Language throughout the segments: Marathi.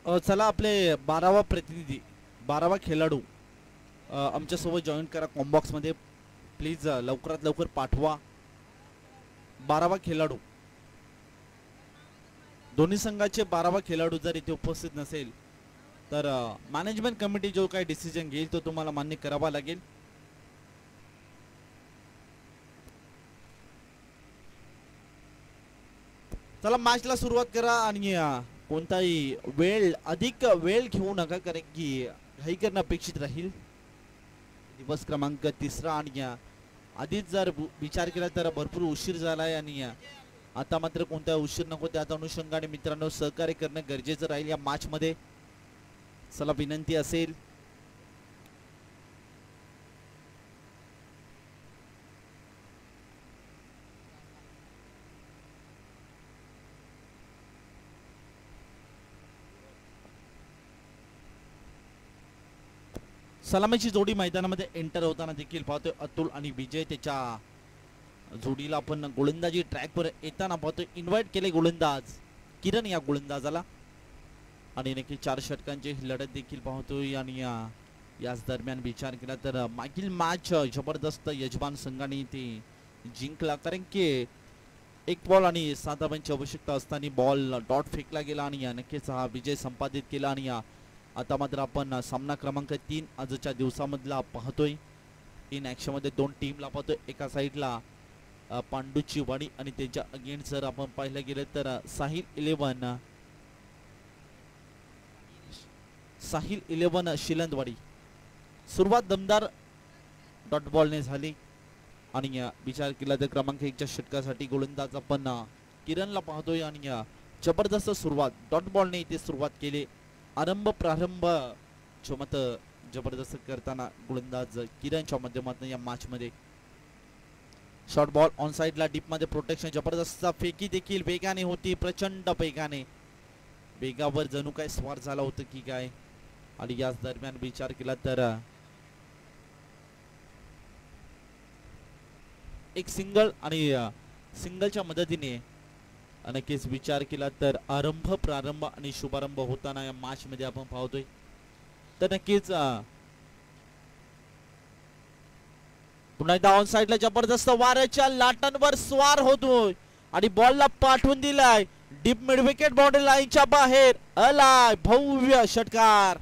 चला आपले 12वा प्रतिनिधी 12वा खेळाडू आमच्यासोबत जॉईन करा कॉम्बॉक्समध्ये प्लीज. लवकरात लवकर पाठवा. 12वा खेळाडू, दोन्ही संघाचे 12वा खेळाडू जर इथे उपस्थित नसेल तर मॅनेजमेंट कमिटी जो काही डिसिजन घेईल तो तुम्हाला मान्य करावा लागेल. चला मॅचला सुरुवात करा आणि कोणताही अधिक वेळ घेऊ नका, कारण की घाई करणं अपेक्षित राहील. दिवस क्रमांक 3 आणि आधीच जर विचार केला तर भरपूर उशीर झालाय आणि आता मात्र कोणता उशीर नको. त्याच अनुषंगाने मित्रांनो सहकार्य करणं गरजेचं राहील या मॅच मध्ये. चला विनंती असेल सलामीची जोडी मैदानामध्ये एंटर होताना देखील पाहतोय अतुल आणि विजय. त्याच्या जोडीला आपण गोलंदाजी ट्रॅकवर येताना पाहतोय. इन्व्हाइट केले गोलंदाज किरण या गोलंदाजाला आणि नक्की 4 षटकांची लढत देखील पाहतोय. आणि याच दरम्यान विचार केला तर मागील मॅच जबरदस्त यजमान संघाने ते जिंकला, कारण की 1 बॉल आणि 7 धावांची आवश्यकता असताना बॉल डॉट फेकला गेला आणि नक्कीच हा विजय संपादित केला. आणि आता मात्र आपण सामना क्रमांक 3 आजच्या दिवसामधला पाहतोय. इन ॲक्शन मध्ये 2 टीमला पाहतोय. एका साईडला पांडूची वाडी आणि त्यांच्या अगेन्स्ट जर आपण पाहिलं गेलं तर साहिल 11 शिलंदवाडी. सुरुवात दमदार डॉट बॉलने झाली आणि विचार केला तर क्रमांक 1 च्या षटकासाठी गोलंदाज आपण किरणला पाहतोय आणि जबरदस्त सुरुवात डॉट बॉलने इथे सुरुवात केली. प्रारंभ जबरदस्त करताना गोलंदाज किरणच्या माध्यमातून या मॅच मध्ये शॉर्ट बॉल ऑन साइडला डीप मध्ये प्रोटेक्शन. जबरदस्त फेकी देखील वेगाने होती, प्रचंड वेगाने, वेगावर जणू काय स्वार झाला होतं की काय. आणि याच दरम्यान विचार केला तर एक सिंगल आणि सिंगलच्या मदतीने नक्कीच विचार केला तर प्रारंभ आणि शुभारंभ होताना या मॅच मध्ये आपण पाहतोय. तर नक्कीच पुन्हा एकदा ऑन साइडला जबरदस्त वाऱ्याच्या लाटांवर स्वार होतोय आणि बॉलला पाठवून दिलाय डीप मिड विकेट बाउंड्री लाईनच्या बाहेर. आलाय भव्य षटकार.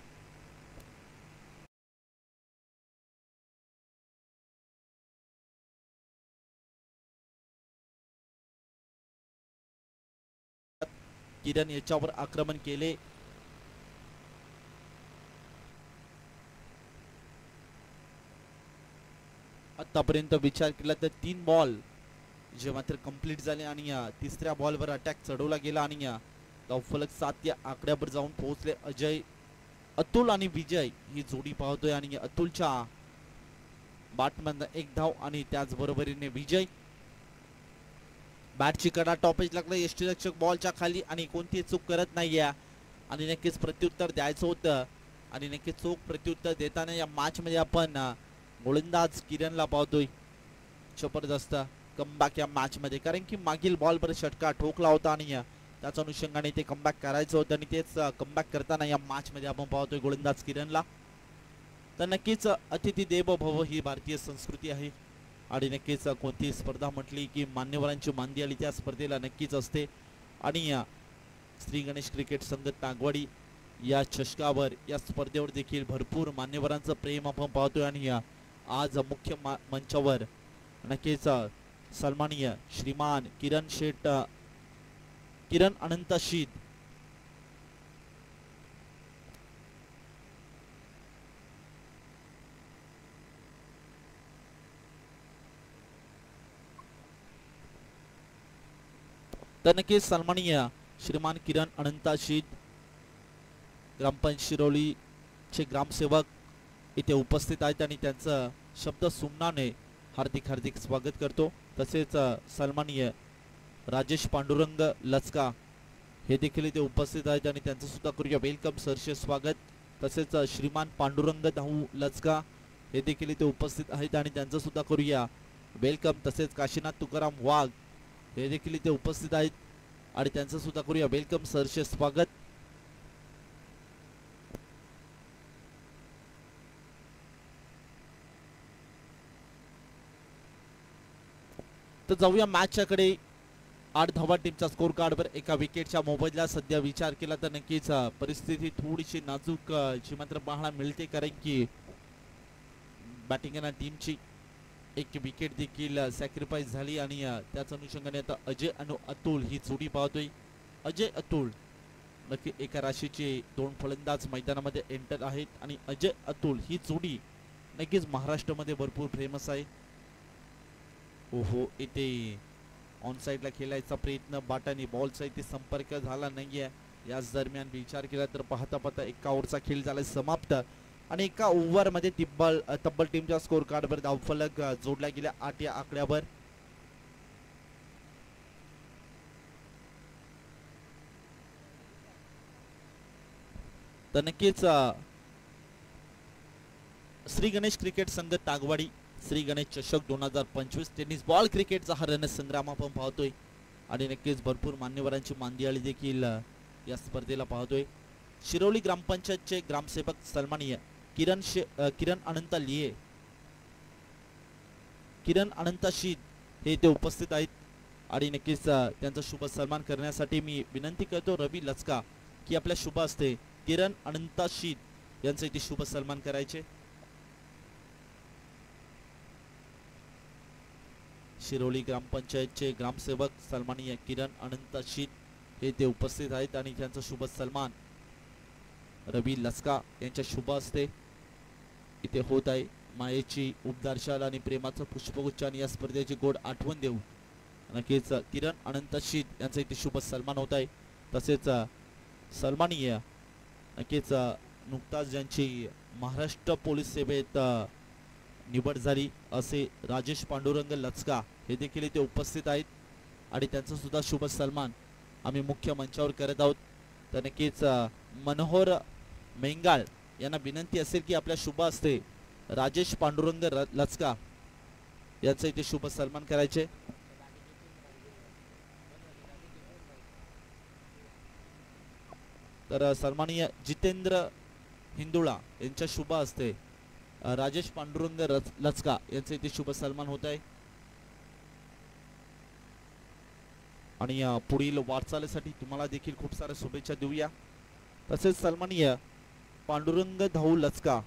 किरण याच्यावर आक्रमण केले. आतापर्यंत विचार केला तर 3 बॉल जे मात्र कंप्लीट झाले आणि तिसऱ्या बॉलवर अटॅक चढवला गेला आणि धावफलक 7 या आकड्यावर जाऊन पोहोचले. अतुल आणि विजय ही जोडी पाहतोय आणि अतुलच्या बॅटमधून 1 धाव आणि त्याचबरोबरीने विजय बॅटची कडा टॉपेज लागला यष्टीरक्षक बॉलच्या खाली आणि कोणतीही चूक करत नाहीये आणि नक्कीच प्रत्युत्तर द्यायचं होतं आणि नक्कीच चूक प्रत्युत्तर देताना या मॅच मध्ये आपण गोलंदाज किरणला पाहतोय. जबरदस्त कमबॅक या मॅच मध्ये, कारण की मागील बॉलवर षटका ठोकला होता आणि त्याच्या अनुषंगाने ते कमबॅक करायचं होतं आणि तेच कमबॅक करताना या मॅच मध्ये आपण पाहतोय गोलंदाज किरणला. तर नक्कीच अतिथी देवो भव ही भारतीय संस्कृती आहे आणि नक्कीच कोणती स्पर्धा म्हटली की मान्यवरांची मांदी आली त्या स्पर्धेला नक्कीच असते. आणि श्री गणेश क्रिकेट संघ नागवाडी या चषकावर या स्पर्धेवर देखील भरपूर मान्यवरांचं प्रेम आपण पाहतोय आणि आज मुख्य मंचावर नक्कीच सन्माननीय श्रीमान किरण अनंत शीत तर नक्कीच सन्माननीय श्रीमान किरण अनंताशीत ग्रामपंचायत शिरोलीचे ग्रामसेवक इथे उपस्थित आहेत आणि त्यांचं शब्द सुमनाने हार्दिक स्वागत करतो. तसेच सन्माननीय राजेश पांडुरंग लचका हे देखील इथे उपस्थित आहेत आणि त्यांचं सुद्धा करूया वेलकम सरचे स्वागत. तसेच श्रीमान पांडुरंग धाऊ लचका हे देखील इथे उपस्थित आहेत आणि त्यांचं सुद्धा करूया वेलकम. तसेच काशीनाथ तुकाराम वाघ हे देखील इथे उपस्थित आहेत आणि त्यांचं सुद्धा करूया वेलकम सरचे स्वागत. तर जाऊया मॅचच्या कडे. 8 धावा टीमच्या स्कोर कार्डवर एका विकेटच्या मोबदल्यात सध्या विचार केला तर नक्कीच परिस्थिती थोडीशी नाजूक ची मात्र पाहायला मिळते, कारण की बॅटिंग टीमची एक विकेट देखील सॅक्रिफाईस झाली आणि त्याच अनुषंगाने आता अजय आणि अतुल ही जोडी पाहतोय. अजय अतुल नक्की एका राशीचे 2 फलंदाज मैदानामध्ये एंटर आहेत आणि अजय अतुल ही जोडी नक्कीच महाराष्ट्रामध्ये भरपूर फेमस आहे. ओहो, इथे ऑन साइडला खेळायचा प्रयत्न, बाटाने बॉलचा इथे संपर्क झाला नाहीये. याच दरम्यान विचार केला तर पाहता पाहता एका ओव्हरचा खेळ झाला समाप्त आणि एका ओव्हर मध्ये तब्बल टीमच्या स्कोर कार्डवर धावफलक जोडला गेला 8 या आकड्यावर. तर नक्कीच श्री गणेश क्रिकेट संघ तागवाडी श्री गणेश चषक 2025 टेनिस बॉल क्रिकेटचा हा रणसंग्राम आपण पाहतोय आणि नक्कीच भरपूर मान्यवरांची मांदियाळी देखील या स्पर्धेला पाहतोय. शिरोली ग्रामपंचायतचे ग्रामसेवक सन्माननीय किरण अनंत लिये, किरण अनंत शीद हे ते उपस्थित आहेत आणि नक्कीच त्यांचा शुभ सन्मान करण्यासाठी मी विनंती करतो रवी लचका की आपल्या शुभ हस्ते किरण अनंत शीद यांचा इथे शुभ सन्मान करायचे. शिरोली ग्रामपंचायतचे ग्रामसेवक सन्माननीय किरण अनंत शीद हे ते उपस्थित आहेत आणि त्यांचा शुभ सन्मान रवी लचका यांच्या शुभ हस्ते इथे होत आहे. मायेची उपदार्शाल आणि प्रेमाचं पुष्पगुच्छ आणि या स्पर्धेची गोड आठवण देऊ नक्कीच किरण अनंत शीद यांचा इथे शुभ सन्मान होत आहे. तसेच सन्माननीय नक्कीच नुकताच ज्यांची महाराष्ट्र पोलीस सेवेत निवड झाली असे राजेश पांडुरंग लचका हे देखील इथे उपस्थित आहेत आणि त्यांचा सुद्धा शुभ सन्मान आम्ही मुख्य मंचावर करत आहोत. तर नक्कीच मनोहर मेंगाळ यांना विनंती असेल की आपल्या शुभ हस्ते राजेश पांडुरंग लचका यांचा इथे शुभ सन्मान करायचे. तर सन्माननीय जितेंद्र हिंदुळा यांच्या शुभ हस्ते राजेश पांडुरंग लचका यांचा इथे शुभ सन्मान होत आहे आणि पुढील वाटचालीसाठी तुम्हाला देखील खूप साऱ्या शुभेच्छा देऊया. तसेच सन्माननीय पांडुरंग धाऊ लचका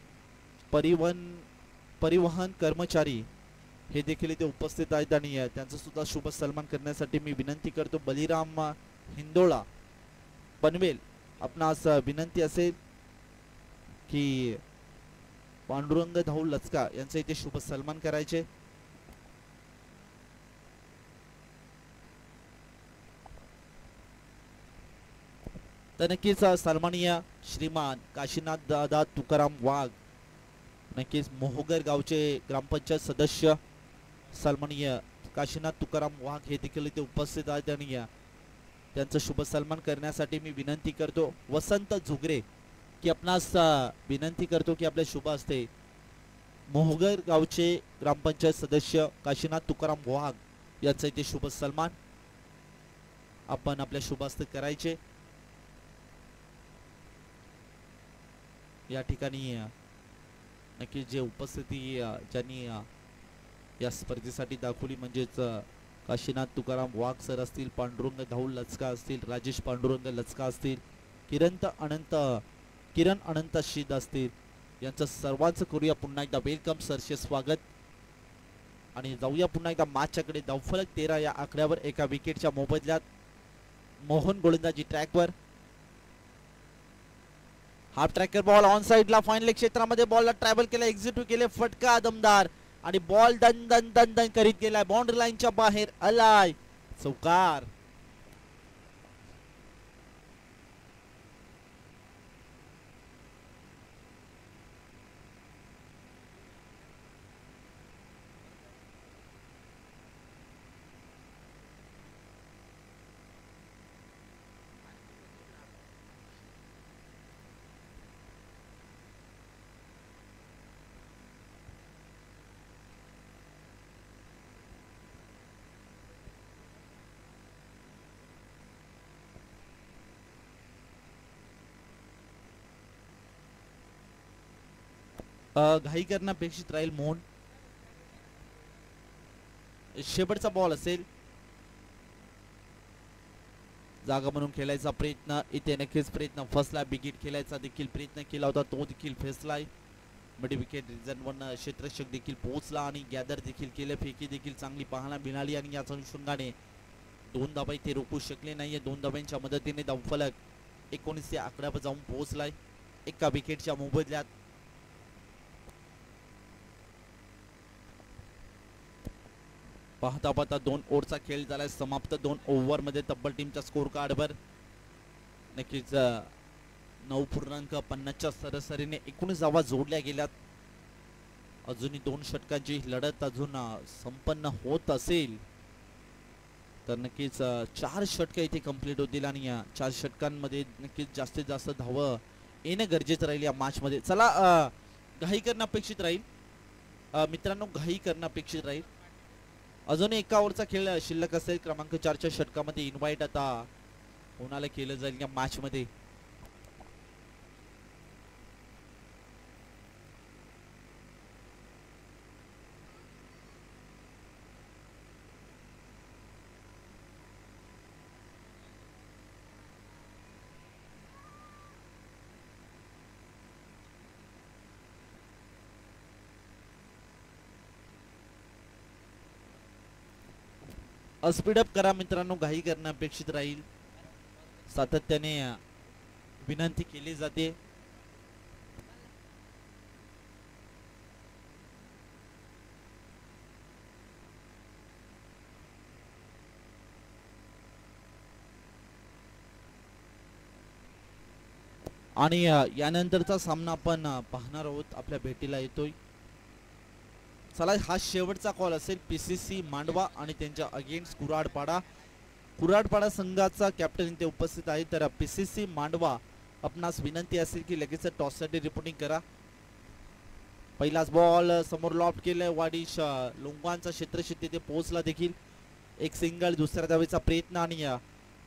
परिवहन कर्मचारी हे देखील इथे उपस्थित आहेत आणि त्यांचा सुद्धा शुभ सन्मान करण्यासाठी मी विनंती करतो बलिराम हिंदोळा पनवेल आपणास विनंती असेल की पांडुरंग धाऊ लचका यांचा इथे शुभ सन्मान करायचे. तर नक्कीच सन्माननीय श्रीमान काशीनाथ दादा तुकाराम वाघ नक्कीच मोहगर गावचे ग्रामपंचायत सदस्य सन्माननीय काशीनाथ तुकाराम वाघ हे देखील इथे उपस्थित आहेत आणि त्यांचा शुभ सन्मान करण्यासाठी मी विनंती करतो वसंत झुगरे की आपणास विनंती करतो की आपल्या शुभ हस्ते मोहगर गावचे ग्रामपंचायत सदस्य काशीनाथ तुकाराम वाघ यांचा इथे शुभ सन्मान आपण आपल्या शुभ हस्ते करायचे. या ठिकाणी नक्की जे उपस्थिती ज्यांनी या स्पर्धेसाठी दाखवली म्हणजेच काशीनाथ तुकाराम वाघ सर असतील, पांडुरंग धाऊ लचका असतील, राजेश पांडुरंग लचका असतील, किरण अनंत शीद असतील, यांचं सर्वांचं करूया पुन्हा एकदा वेलकम सरचे स्वागत आणि जाऊया पुन्हा एकदा मॅचच्याकडे. धावफलक 13 या आकड्यावर एका विकेटच्या मोबदल्यात मोहन गोलंदाजी ट्रॅकवर. हाफ ट्रॅकर बॉल ऑन साइडला फायनल क्षेत्रामध्ये बॉलला ट्रॅव्हल केला, एक्झिक्यूट केले, फटका दमदार आणि बॉल दन दन दन दन करीत गेलाय, बाउंड्री लाईनच्या बाहेर आलाय, चौकार. घाई करणं अपेक्षित राहील मोहन. शेवटचा बॉल असेल. जागा म्हणून खेळायचा प्रयत्न इथे नक्कीच प्रयत्न फसला. बिगिट खेळायचा देखील प्रयत्न केला होता, तो देखील फसलाय. मिड विकेट रिझन वन क्षेत्ररक्षक देखील पोहोचला आणि गॅदर देखील केले. फेकी देखील चांगली पाहायला मिळाली आणि याच अनुषंगाने 2 धावा इथे रोखू शकले नाहीये. 2 धावांच्या मदतीने धावफलक 19 या आकड्यावर जाऊन पोहोचलाय. एका विकेटच्या मोबदल्यात. पाहता पाहता 2 ओव्हरचा खेळ झालाय समाप्त. 2 ओव्हर मध्ये तब्बल टीमच्या स्कोर कार्डवर नक्कीच 9.50च्या सरासरीने 19 धावा जोडल्या गेल्यात. अजूनही 2 षटकांची लढत अजून संपन्न होत असेल तर नक्कीच 4 षटक इथे कंप्लीट होतील आणि या 4 षटकांमध्ये नक्कीच जास्तीत जास्त धावं येणं गरजेचं राहील या मॅच मध्ये. चला घाई करणं अपेक्षित राहील मित्रांनो, घाई करणं अपेक्षित राहील. अजून एका ओव्हरचा खेळ शिल्लक असेल. क्रमांक 4च्या षटकामध्ये इन्व्हाइट आता कोणाला केलं जाईल या मॅच मध्ये. स्पीडअप करा मित्रांनो, घाई करणं अपेक्षित राहील. सातत्याने विनंती केली जाते. आणि यानंतरचा सामना आपण पाहणार आहोत. आपल्या भेटीला येतोय. चला हा शेवटचा कॉल असेल. पीसीसी मांडवा आणि त्यांच्या अगेन्स्ट कुराडपाडा संघाचा कॅप्टन इथे उपस्थित आहे. तर पीसीसी मांडवा आपणास विनंती असेल की लगेच टॉससाठी रिपोर्टिंग करा. पहिलाच बॉल समोर लॉफ्ट केलाय. वाडिश लोंगांचा क्षेत्रक्षक तिथे पोहोचला देखील. एक सिंगल. दुसऱ्या धावेचा प्रयत्न आणि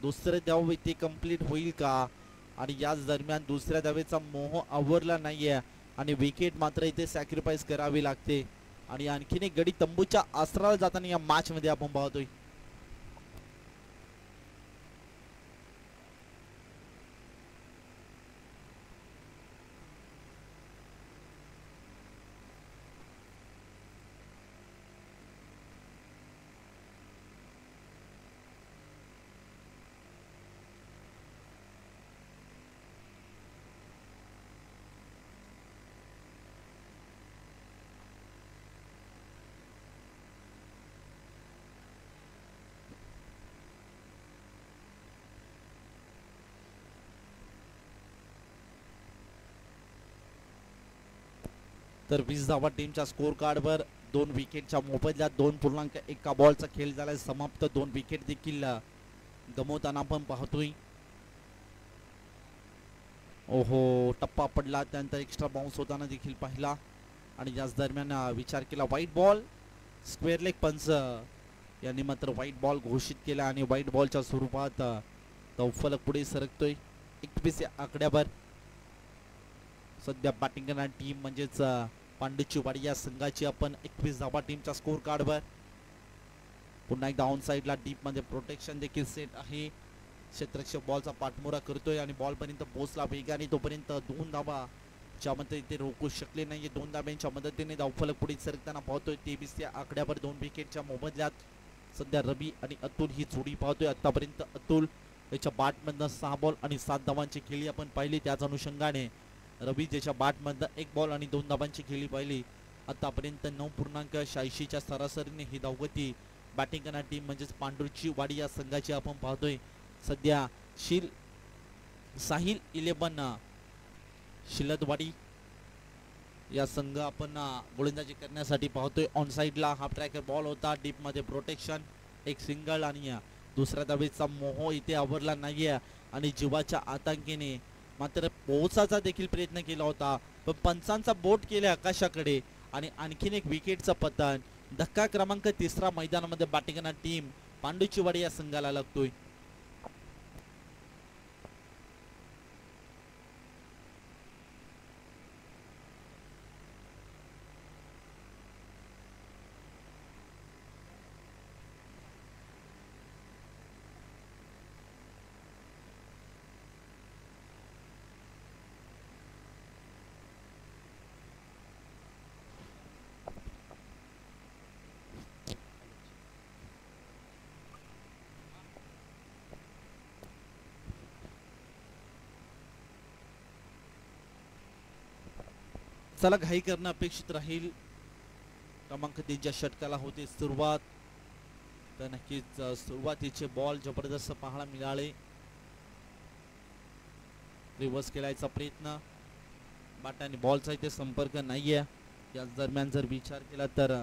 दुसरे धाव इथे कंप्लीट होईल का. आणि याच दरम्यान दुसऱ्या धावेचा मोह आवरला नाहीये आणि विकेट मात्र इथे सॅक्रिफाईस करावी लागते. आणि आणखीन एक गडी तंबूच्या आसराला जाताना या मॅच मध्ये आपण पाहतोय. तर 20 धावा टीमच्या स्कोर कार्डवर. 2 विकेटच्या मोबदल्यात 2.1 बॉलचा खेळ झालाय समाप्त. 2 विकेट देखील गमवताना आपण पाहतोय. ओहो, टप्पा पडला. त्यानंतर एक्स्ट्रा बाउन्स होताना देखील पाहिला आणि याच दरम्यान विचार केला. White ball. स्क्वेअर लेग पंच यांनी मात्र व्हाईट बॉल घोषित केला आणि व्हाईट बॉलच्या स्वरूपात धावफलक पुढे सरकतोय 21 आकड्यावर. सध्या बॅटिंग करणारी टीम म्हणजेच पांडुचीवाडी या संघाची आपण 21 धावा टीमच्या स्कोर कार्डवर. पुन्हा एकदा ऑन साइडला डीप मध्ये प्रोटेक्शन देखील सेट आहे. क्षेत्ररक्षक बॉलचा पाठमोरा करतोय आणि बॉल पर्यंत पोहोचला वेगाने. तोपर्यंत 2 धावा ज्यामध्ये इथे रोखू शकले नाही. 2 धाब्यांच्या मदतीने धावफलक पुढे सरकताना पाहतोय. 23 या आकड्यावर 2 विकेटच्या मोबदल्यात सध्या रवी आणि अतुल ही जोडी पाहतोय. आतापर्यंत अतुल याच्या बॅटमधनं 6 बॉल आणि 7 धावांची खेळी आपण पाहिली. त्याच अनुषंगाने रवी ज्याच्या बॅटमधनं 1 बॉल आणि 2 धावांची खेळी पाहिली. आतापर्यंत 9.86च्या सरासरीने ही धावगती बॅटिंग करणारी टीम म्हणजेच पांढुचीवाडी या संघाची आपण पाहतोय. सध्या साहिल 11 शिलदवाडी या संघ आपण गोलंदाजी करण्यासाठी पाहतोय. ऑन साइडला हाफ ट्रॅकर बॉल होता. डीप मध्ये प्रोटेक्शन. एक सिंगल आणि दुसऱ्या धावेचा मोह इथे आवरला नाहीये आणि जीवाच्या आतंकीने मात्र पोहोचाचा देखील प्रयत्न केला होता. पण पंचांचा बोट केले आकाशाकडे आणि आणखीन एक विकेटचं पतन. धक्का क्रमांक 3 मैदानामध्ये बॅटिंग करणारी टीम पांडुचीवाडी या संघाला लागतोय. चला घाई करणं अपेक्षित राहील. क्रमांक 3च्या षटकाला होते सुरुवात. तर नक्कीच सुरुवातीचे बॉल जबरदस्त पाहायला मिळाले. रिव्हर्स खेळायचा प्रयत्न, बॅट आणि बॉलचा इथे संपर्क नाहीये. याच दरम्यान जर विचार केला तर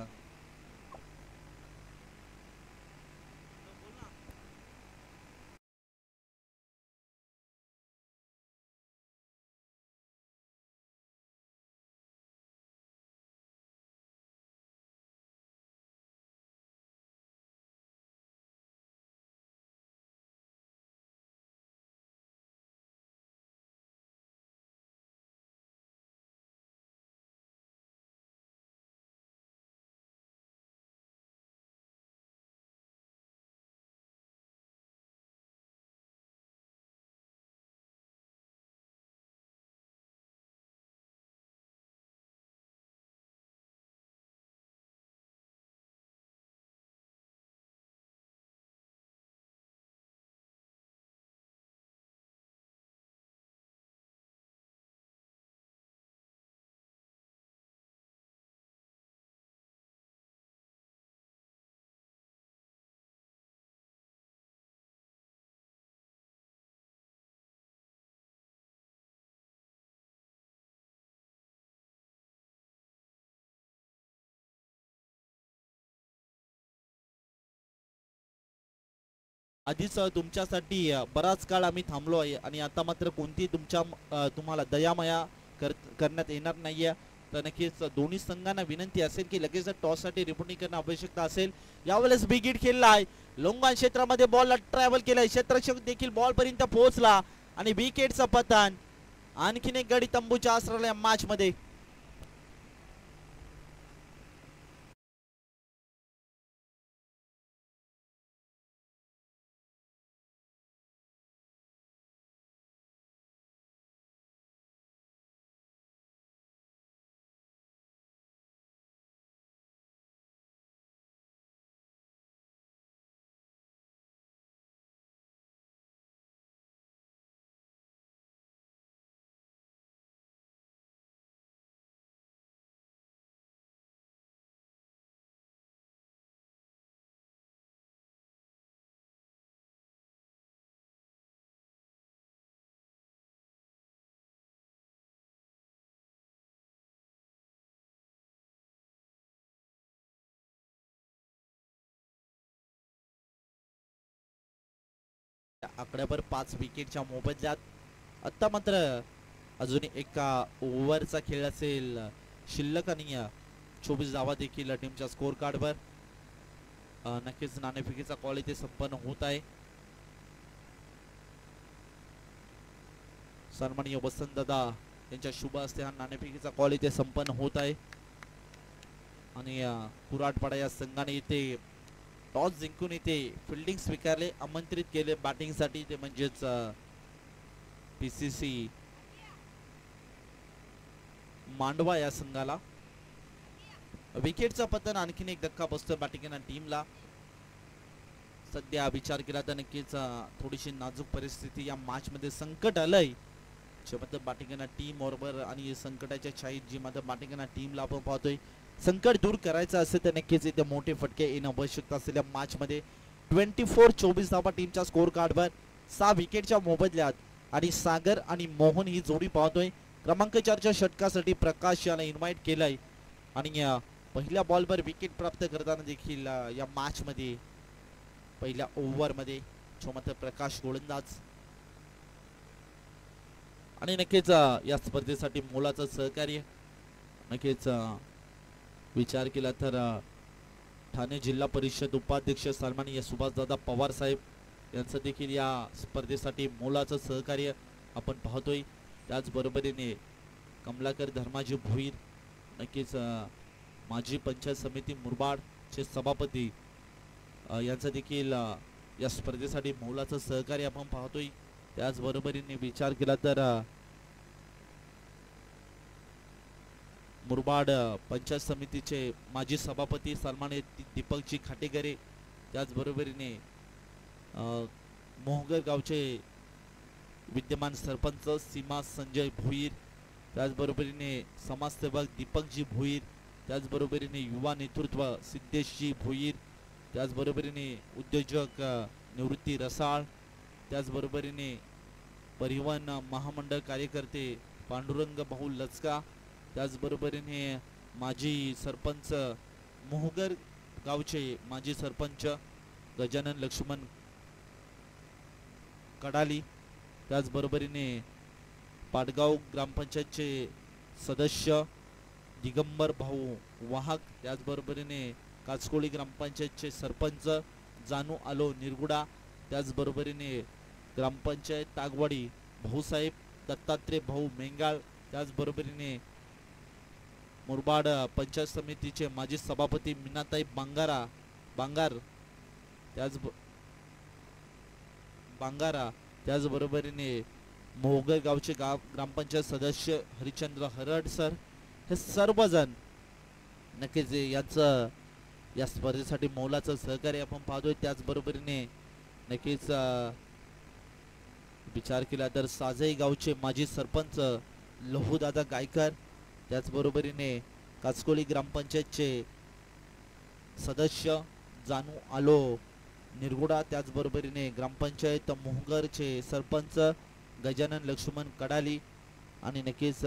आधीच तुमच्यासाठी बराच काळ आम्ही थांबलो आहे आणि आता मात्र कोणती तुम्हाला दयामया करण्यात येणार नाहीये. तर नक्कीच दोन्ही संघांना विनंती असेल की लगेच टॉस साठी रिपोर्टिंग करणं आवश्यकता असेल. यावेळेस बिग हिट खेळला आहे, लोंगान क्षेत्रामध्ये बॉल ट्रॅव्हल केलाय, क्षेत्ररक्षक देखील बॉल पर्यंत पोहोचला आणि विकेटचं पतन. आणखीन एक गडी तंबूच्या आसराला मॅच मध्ये. आकड्यावर 5 विकेटच्या मोबदल्यात. आता मात्र अजून एका ओव्हरचा खेळ असेल शिल्लक आणि 24 धावा देखील टीमच्या स्कोर कार्डवर. नक्कीच नाणेफेकीचा कॉल इथे संपन्न होत आहे. सन्माननीय वसंत दादा यांच्या शुभ हस्ते हा नाणेफेकीचा कॉल इथे संपन्न होत आहे आणि कुराडपाडा या संघाने इथे टॉस जिंकून इथे फिल्डिंग स्वीकारले, आमंत्रित केले बॅटिंग साठी. ते म्हणजेच पीसीसी मांडवा या संघाला. विकेटचा पतन, आणखीन एक धक्का बसतोय बॅटिंग टीमला. सध्या विचार केला तर नक्कीच थोडीशी नाजूक परिस्थिती या मॅच मध्ये संकट आलंय जे बॅटिंग टीम बरोबर आणि संकटाच्या छायेत जी मात्र बॅटिंग टीमला आपण पाहतोय. संकट दूर करायचं असेल तर नक्कीच इथे मोठे फटके येणं आवश्यकता असलेल्या मॅच मध्ये 24 धावा टीमच्या स्कोर कार्डवर 6 विकेटच्या मोबदल्यात आणि सागर आणि मोहन ही जोडी पाहतोय. क्रमांक 4च्या षटकासाठी प्रकाश याला इन्व्हाइट केलाय आणि पहिल्या बॉलवर विकेट प्राप्त करताना देखील या मॅच मध्ये पहिल्या ओव्हर मध्ये मात्र प्रकाश गोलंदाज. आणि नक्कीच या स्पर्धेसाठी मोलाचं सहकार्य नक्कीच विचार केला तर ठाणे जिल्हा परिषद उपाध्यक्ष सन्माननीय सुभाषदादा पवार साहेब यांचं देखील या स्पर्धेसाठी मोलाचं सहकार्य आपण पाहतोय. त्याचबरोबरीने कमलाकर धर्माजी भोईर, नक्कीच माजी पंचायत समिती मुरबाडचे सभापती यांचं देखील या स्पर्धेसाठी मोलाचं सहकार्य आपण पाहतोय. त्याचबरोबरीने विचार केला तर मुरबाड पंचायत समितीचे माजी सभापती सन्मानित दीपकजी खाटेकरे, त्याचबरोबरीने मोहगर गावचे विद्यमान सरपंच सीमा संजय भोईर, त्याचबरोबरीने समाजसेवक दीपकजी भोईर, त्याचबरोबरीने युवा नेतृत्व सिद्धेशजी भोईर, त्याचबरोबरीने उद्योजक निवृत्ती रसाळ, त्याचबरोबरीने परिवहन महामंडळ कार्यकर्ते पांडुरंग भाऊ लचका, त्याचबरोबरीने माजी सरपंच मोहगर गावचे माजी सरपंच गजानन लक्ष्मण कडाली, त्याचबरोबरीने पाटगाव ग्रामपंचायतचे सदस्य दिगंबर भाऊ वाहक, त्याचबरोबरीने काचकोळी ग्रामपंचायतचे सरपंच जानू आलो निरगुडा, त्याचबरोबरीने ग्रामपंचायत तागवाडी भाऊसाहेब दत्तात्रय भाऊ मेंगाळ, त्याचबरोबरीने मुरबाड पंचायत समितीचे माजी सभापती मीनाताई बांगार त्याचबरोबरीने मोहगर गावचे ग्रामपंचायत सदस्य हरिचंद्र हरड सर, हे सर्वजण नक्कीच यांचं या स्पर्धेसाठी मोलाचं सहकार्य आपण पाहतोय. त्याचबरोबरीने नक्कीच विचार केला तर साजई गावचे माजी सरपंच लहूदादा गायकर, त्याचबरोबरीने काचकोळी ग्रामपंचायतचे सदस्य जानू आलो निरगुडा, त्याचबरोबरीने ग्रामपंचायत मोहगरचे सरपंच गजानन लक्ष्मण कडाली, आणि नक्कीच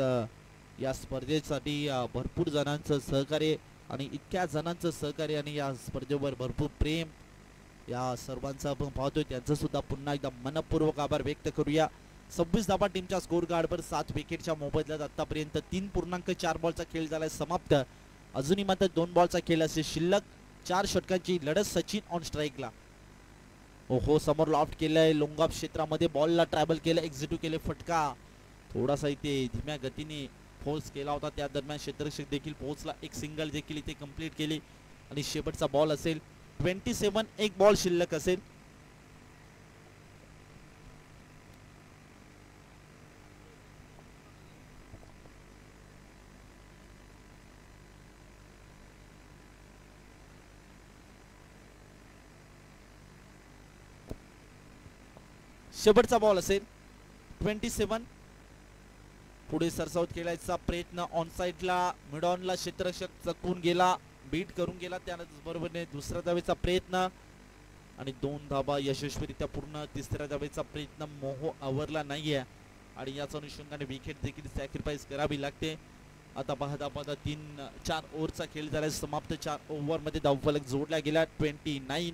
या स्पर्धेसाठी भरपूर जणांचं सहकार्य आणि इतक्या जणांचं सहकार्य आणि या स्पर्धेवर भरपूर प्रेम या सर्वांचं आपण पाहतोय. त्यांचं सुद्धा पुन्हा एकदा मनपूर्वक आभार व्यक्त करूया. 26 धावा टीमच्या स्कोर गार्डवर 7 विकेटच्या मोबदल्यात आतापर्यंत 3.4 बॉलचा खेळ झालाय समाप्त. अजूनही मात्र 2 बॉलचा खेळ असे शिल्लक. 4 षटकांची लढत. सचिन ऑन स्ट्राईकला. ओहो, समोर लॉफ्ट केलंय लोंगाप क्षेत्रामध्ये, बॉलला ट्रॅव्हल केलं, एक्झिक्यूट केले फटका. थोडासा इथे धीम्या गतीने फोर्स केला होता, त्या दरम्यान क्षेत्ररक्षक देखील पोहोचला, एक सिंगल देखील इथे कंप्लीट केली आणि शेवटचा बॉल असेल 27. एक बॉल शिल्लक असेल. शेवटचा बॉल असेल 27. पुढे सरसावत खेळायचा प्रयत्न ऑन साइडला, मिड ऑनला क्षेत्ररक्षक चकून गेला, बीट करून गेला, त्याचबरोबरने दुसऱ्या धावेचा प्रयत्न आणि 2 धावा यशस्वीरित्या पूर्ण. तिसऱ्या धावेचा प्रयत्न मोह आवरला नाहीये आणि याच अनुषंगाने विकेट देखील सॅक्रिफाईस करावी लागते. आता पाहता 3-4 ओव्हरचा खेळ झाला समाप्त. 4 ओव्हरमध्ये धावफलक जोडला गेला 29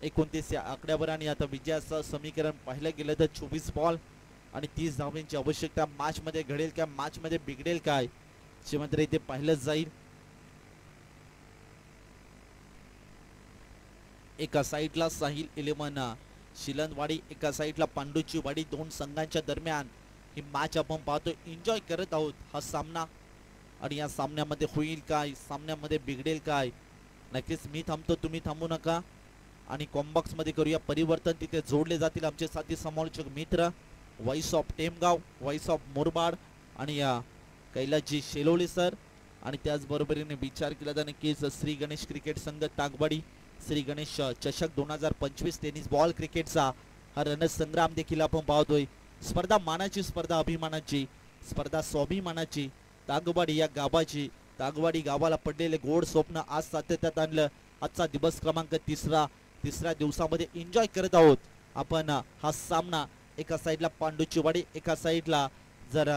29 या आकड्यावर आणि आता विजयाचं समीकरण पाहिलं गेलं तर 24 बॉल आणि 30 धावांची आवश्यकता. मॅच मध्ये घडेल काय, मॅच मध्ये बिघडेल काय, हे मात्र इथे पाहिलं जाईल. एका साईडला साहिल 11 शिलंदवाडी, एका साईडला पांडूची वाडी. 2 संघांच्या दरम्यान ही मॅच आपण पाहतोय, एन्जॉय करत आहोत हा सामना. आणि या सामन्यामध्ये होईल काय, सामन्यामध्ये बिघडेल काय. नक्कीच मी थांबतो, तुम्ही थांबू नका आणि कॉम्बॉक्स मध्ये करूया परिवर्तन. तिथे जोडले जातील आमचे साथी समालोचक मित्र voice of Temgaon, voice of Murbad आणि या कैलासजी शेलोळे सर. आणि त्याचबरोबरीने विचार केला तर नक्कीच श्री गणेश क्रिकेट संघ तागवाडी श्री गणेश चषक 2025 टेनिस बॉल क्रिकेटचा हा रणसंग्राम देखील आपण पाहतोय. स्पर्धा मानाची, स्पर्धा अभिमानाची, स्पर्धा स्वाभिमानाची. तागवाडी या गावाची, तागवाडी गावाला पडलेले गोड स्वप्न आज सातत्यात आणलं. आजचा दिवस क्रमांक तिसऱ्या दिवसामध्ये एन्जॉय करत आहोत आपण हा सामना. एका साईडला पांडूची वाडी, एका साईडला जर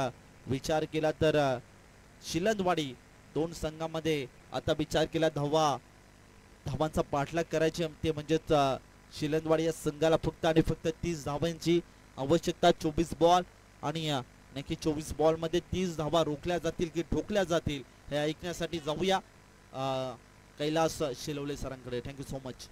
विचार केला तर शिलंदवाडी. 2 संघामध्ये आता विचार केला धावांचा पाठलाग करायचे, ते म्हणजेच शिलंदवाडी या संघाला फक्त आणि फक्त 30 धावांची आवश्यकता. 24 बॉल आणि नक्की 24 बॉल मध्ये 30 धावा रोखल्या जातील की ठोकल्या जातील हे ऐकण्यासाठी जाऊया कैलास शेलोळे सरांकडे. Thank you so much.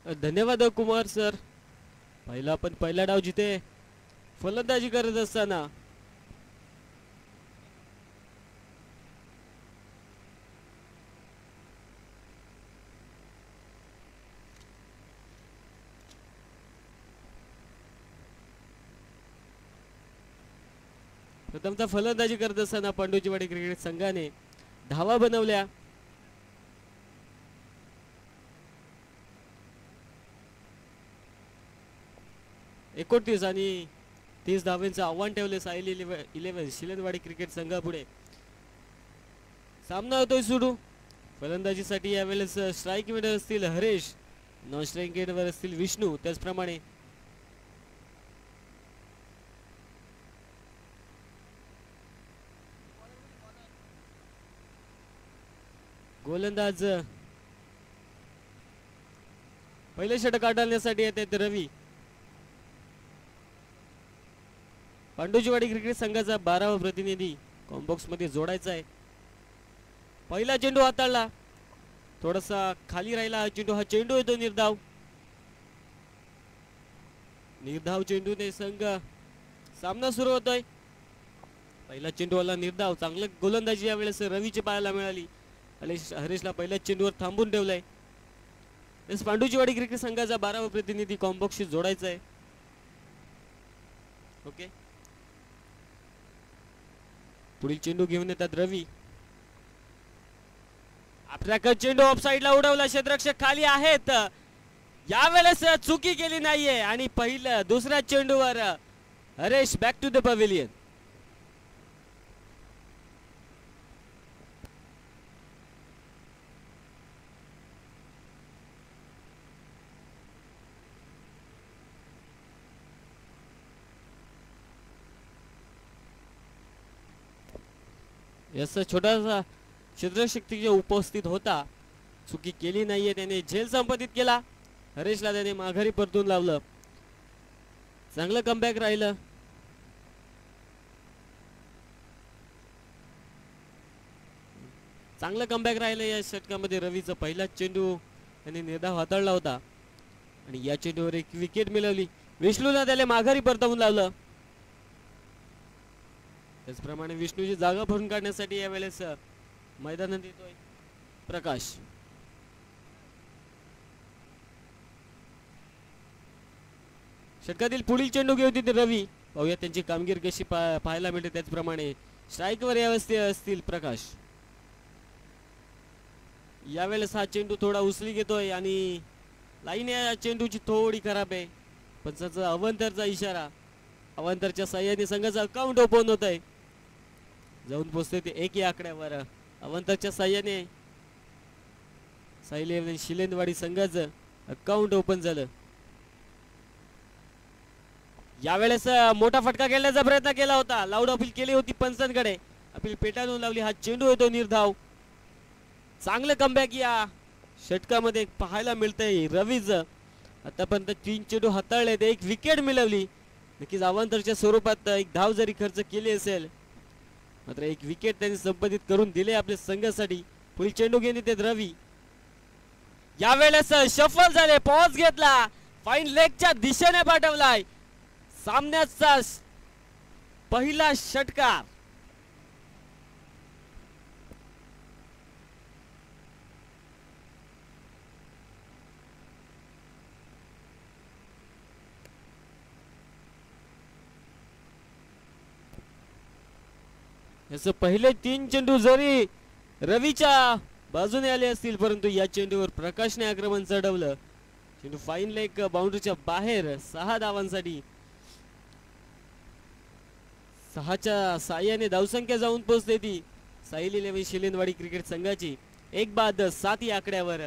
धन्यवाद कुमार सर. पहिला डाव जिथे फलंदाजी करत असताना प्रथमतः फलंदाजी करत असताना पांडुचीवाडी क्रिकेट संघाने धावा बनवल्या. एकोणतीस आणि 30 धावांचं आव्हान ठेवले साहिल 11 शिलेंदवाडी क्रिकेट संघापुढे. सामना होतोय सुरू. फलंदाजीसाठी यावेळेस स्ट्राईक मीटर असतील हरेश, नॉन स्ट्राईक मीटरवर असतील विष्णू. त्याचप्रमाणे गोलंदाज पहिले षटक आढळण्यासाठी येतात रवी. पांडुचीवाडी क्रिकेट संघाचा 12वा प्रतिनिधी कॉम्बॉक्स मध्ये जोडायचा आहे. पहिला चेंडू हाताळला, थोडासा खाली राहिला हा चेंडू. हा चेंडू येतो निर्धाव. निर्धाव चेंडूने संघ सामना सुरू होतोय. पहिला चेंडू आला निर्धाव. चांगलं गोलंदाजी यावेळेस रवीची पाहायला मिळाली. हरेशला पहिल्या चेंडूवर थांबून ठेवलंय. पांडुचीवाडी क्रिकेट संघाचा 12वा प्रतिनिधी कॉम्बॉक्सशी जोडायचा आहे. ओके, पुढील चेंडू घेऊन येतात रवी. आपल्या चेंडू ऑफ साइडला उडवला. क्षेत्ररक्षक खाली आहेत. यावेळेस चुकी केली नाहीये आणि दुसऱ्या चेंडूवर Haresh back to the pavilion. याचा छोटासा क्षेत्रशक्ती उपस्थित होता. चुकी केली नाहीये त्याने. झेल संपादित केला. हरेशला त्याने माघारी परतून लावलं. चांगलं कमबॅक राहिलं. या षटकामध्ये. रवीचा पहिला चेंडू त्याने निर्धाव हाताळला होता आणि या चेंडूवर एक विकेट मिळवली. विष्णूला त्याला माघारी परतवून लावलं. त्याचप्रमाणे विष्णूची जागा भरून काढण्यासाठी यावेळेस मैदानात येतोय प्रकाश. षटकातील पुढील चेंडू घेऊन तिथे रवी. पाहूया त्यांची कामगिरी कशी पाहायला मिळते. त्याचप्रमाणे स्ट्राईकवर यावेळेस असतील प्रकाश. यावेळेस हा चेंडू थोडा उचली घेतोय आणि लाईन या चेंडूची थोडी खराब आहे. पंचाचा अवंतरचा इशारा. अवंतरच्या साह्याने संघाचा अकाउंट ओपन होत आहे. जाऊन पोहोचते ते 1 या आकड्यावर. अवंतरच्या साह्याने साहिल शिलेंदवाडी संघाचं अकाउंट ओपन झालं. यावेळेस मोठा फटका खेळण्याचा प्रयत्न केला होता. लाऊड अपील केली होती पंचांकडे. अपील पेटाळून लावली. हा चेंडू येतो निर्धाव. चांगलं कमबॅक या षटकामध्ये पाहायला मिळतंय रवीचं. आतापर्यंत 3 चेंडू हाताळले. एक विकेट मिळवली. नक्कीच अवंतरच्या स्वरूपात एक धाव जरी खर्च केली असेल मात्र एक विकेट त्यांनी संपादित करून दिले आपल्या संघासाठी. पुढील चेंडू घेऊन येते रवी. यावेळेस शफल झाले. पॉज घेतला. फाईन लेगच्या दिशेने पाठवलाय. सामन्याचा पहिला षटकार. याचे पहिले 3 चेंडू जरी रवीच्या बाजूने आले असतील परंतु या चेंडूवर प्रकाशने आक्रमण चढवलं. चेंडू फाईन लेग बाउंड्रीच्या बाहेर. 6 धावांसाठी 6च्या साह्याने धावसंख्या जाऊन पोहोचते ती साहिल 11 शिलेंदवाडी क्रिकेट संघाची. 1 बाद 7 या आकड्यावर.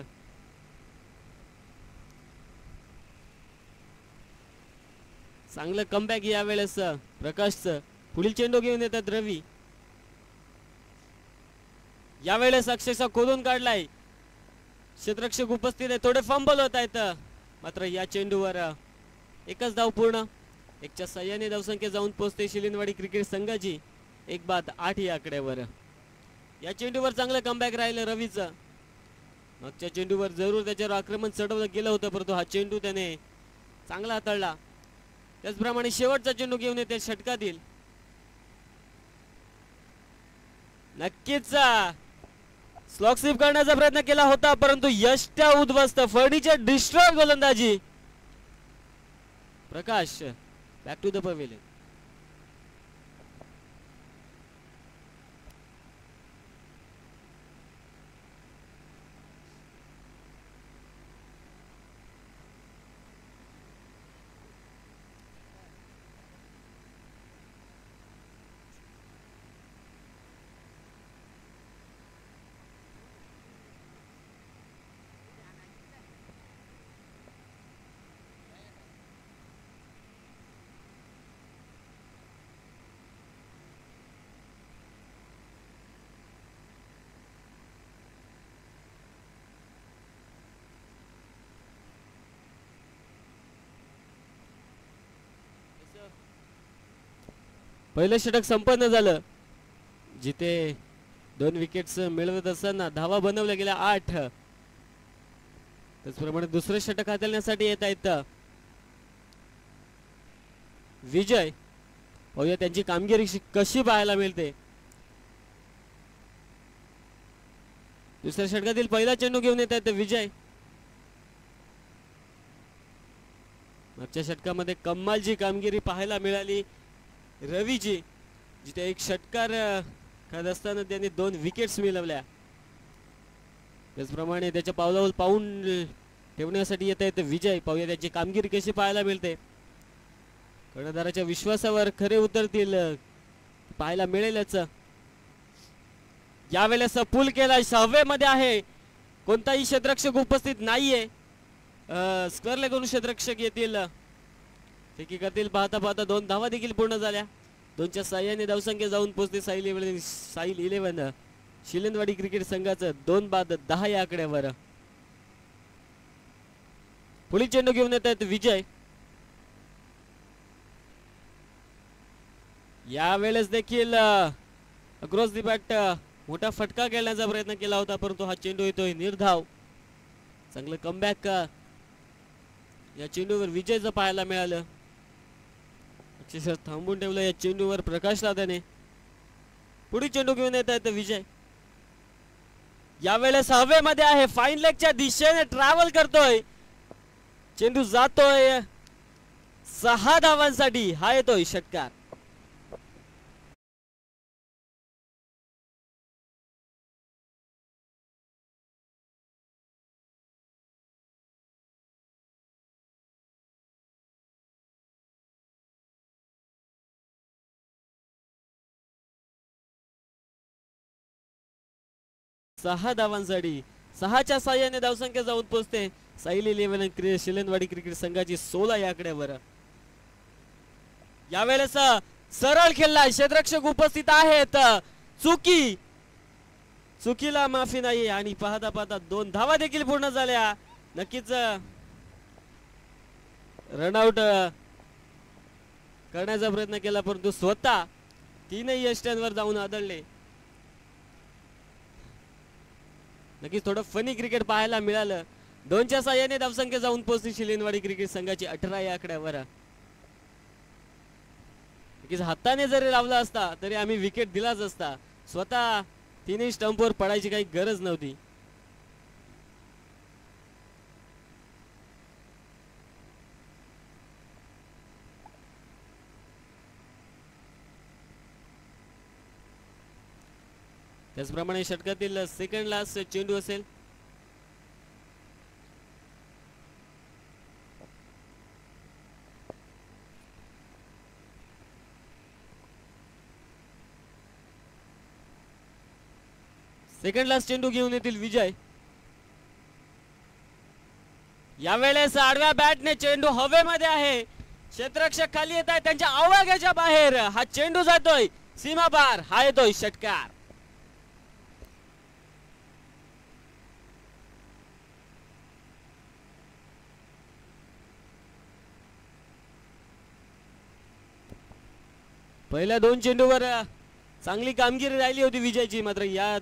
चांगलं कमबॅक यावेळेस प्रकाशचं. पुढील चेंडू घेऊन येतात रवी. यावेळेस अक्षरशः खोदून काढलाय. क्षेत्ररक्षक उपस्थित आहे. थोडे फंबल होत आहेत मात्र या चेंडूवर एकच धाव पूर्ण. 1च्या साह्याने धावसंख्या जाऊन पोहोचते शिलेंदवाडी क्रिकेट संघाची. 1 बाद 8 या आकड्यावर. या चेंडूवर चांगलं कमबॅक राहिलं रवीचं. मागच्या चेंडूवर जरूर त्याच्यावर आक्रमण चढवलं गेलं होतं, परंतु हा चेंडू त्याने चांगला हाताळला. त्याचप्रमाणे शेवटचा चेंडू घेऊन येते षटकातील. नक्कीच स्लॉग स्वीप करण्याचा प्रयत्न केला होता, परंतु यष्ट्या उद्ध्वस्त, फर्निचर डिस्ट्रॉय गोलंदाजी. प्रकाश बॅक टू द पवेलियन. पहिलं षटक संपन्न झालं, जिथे 2 विकेट्स मिळवत असताना धावा बनवल्या गेल्या 8. त्याचप्रमाणे दुसरं षटक हाताळण्यासाठी येत आहेत विजय. पाहूया त्यांची कामगिरी कशी पाहायला मिळते. दुसऱ्या षटकातील पहिला चेंडू घेऊन येत आहेत विजय. मागच्या षटकामध्ये कमालची कामगिरी पाहायला मिळाली रवीची, जिथे एक षटकार करत असताना त्यांनी 2 विकेट्स मिळवल्या. त्याचप्रमाणे त्याच्या पावलावर पाऊल ठेवण्यासाठी येत आहेत विजय. पाहूया त्याची कामगिरी कशी पाहायला मिळते. कर्णधाराच्या विश्वासावर खरे उतरतील पाहायला मिळेलच. यावेळेस पूल केला 6व्या मध्ये आहे, कोणताही क्षेत्ररक्षक उपस्थित नाहीये. स्क्वेअर लेग करून क्षेत्ररक्षक येतील. फेकी करतील. पाहता पाहता 2 धावा देखील पूर्ण झाल्या. 2च्या साह्याने धावसंख्या जाऊन पोहोचते साईल 11 शिलेंदवाडी क्रिकेट संघाचं 2 बाद 10 या आकड्यावर. पुढील चेंडू घेऊन येत आहेत विजय. यावेळेस देखील अक्रॉस दी बॅट मोठा फटका खेळण्याचा प्रयत्न केला होता, परंतु हा चेंडू येतोय निर्धाव. चांगलं कमबॅक या चेंडूवर विजयचं पाहायला मिळालं. अक्षरशः थांबून ठेवलं या चेंडूवर प्रकाश दादाने. पुढील चेंडू घेऊन येत आहेत विजय. यावेळेस हवेमध्ये आहे, फाईन लेगच्या दिशेने ट्रॅव्हल करतोय. चेंडू जातोय 6 धावांसाठी. हा येतोय षटकार. सहा धावांसाठी 6च्या साह्याने धावसंख्या जाऊन पोहोचते साईल 11 शिलेंदवाडी क्रिकेट संघाची 16 या आकड्यावर. यावेळेस सरळ खेळला, क्षेत्ररक्षक उपस्थित आहेत. चुकीला माफी नाही आणि पाहता पाहता 2 धावा देखील पूर्ण झाल्या. नक्कीच रनआउट करण्याचा प्रयत्न केला, परंतु स्वतः 3 यष्ट्यांवर जाऊन आदळले. नक्कीच थोडं फनी क्रिकेट पाहायला मिळालं. 2च्या साह्याने धावसंख्या जाऊन पोहोचली शिलेंदवाडी क्रिकेट संघाची 18 या आकड्यावर. नक्कीच हाताने जरी लावला असता तरी आम्ही विकेट दिलाच असता. स्वतः 3 स्टंपवर पडायची काही गरज नव्हती. त्याचप्रमाणे षटकातील सेकंड लास्ट चेंडू असेल. सेकंड लास्ट चेंडू घेऊन येतील विजय. यावेळेस आडव्या बॅटने चेंडू हवेमध्ये आहे. क्षेत्ररक्षक खाली येत आहे, त्यांच्या आवाग्याच्या बाहेर हा चेंडू जातोय सीमा पार. हा येतोय षटकार. पहिल्या 2 चेंडूवर चांगली कामगिरी राहिली होती विजयची, मात्र या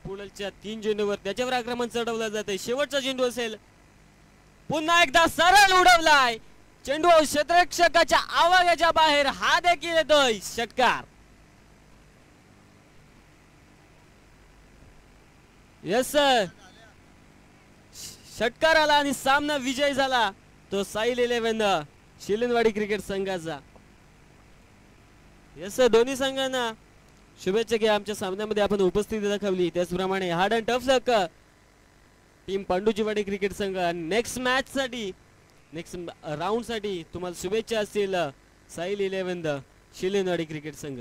पुढच्या 3 चेंडूवर त्याच्यावर आक्रमण चढवलं जाते. शेवटचा चेंडू असेल. पुन्हा एकदा सरळ उडवलाय चेंडू क्षेत्ररक्षकाच्या आवाजाच्या बाहेर. हा देखील येतोय षटकार. यस सर, षटकार आला आणि सामना विजय झाला तो साईल 11 शिलेनवाडी क्रिकेट संघाचा. यस सर, दोन्ही संघांना शुभेच्छा की आमच्या सामन्यामध्ये आपण उपस्थिती दाखवली. त्याचप्रमाणे hard and tough luck team Panduchiwadi cricket संघ. नेक्स्ट मॅच साठी नेक्स्ट राऊंड साठी तुम्हाला शुभेच्छा असतील साईल 11 शिलेनवाडी क्रिकेट संघ.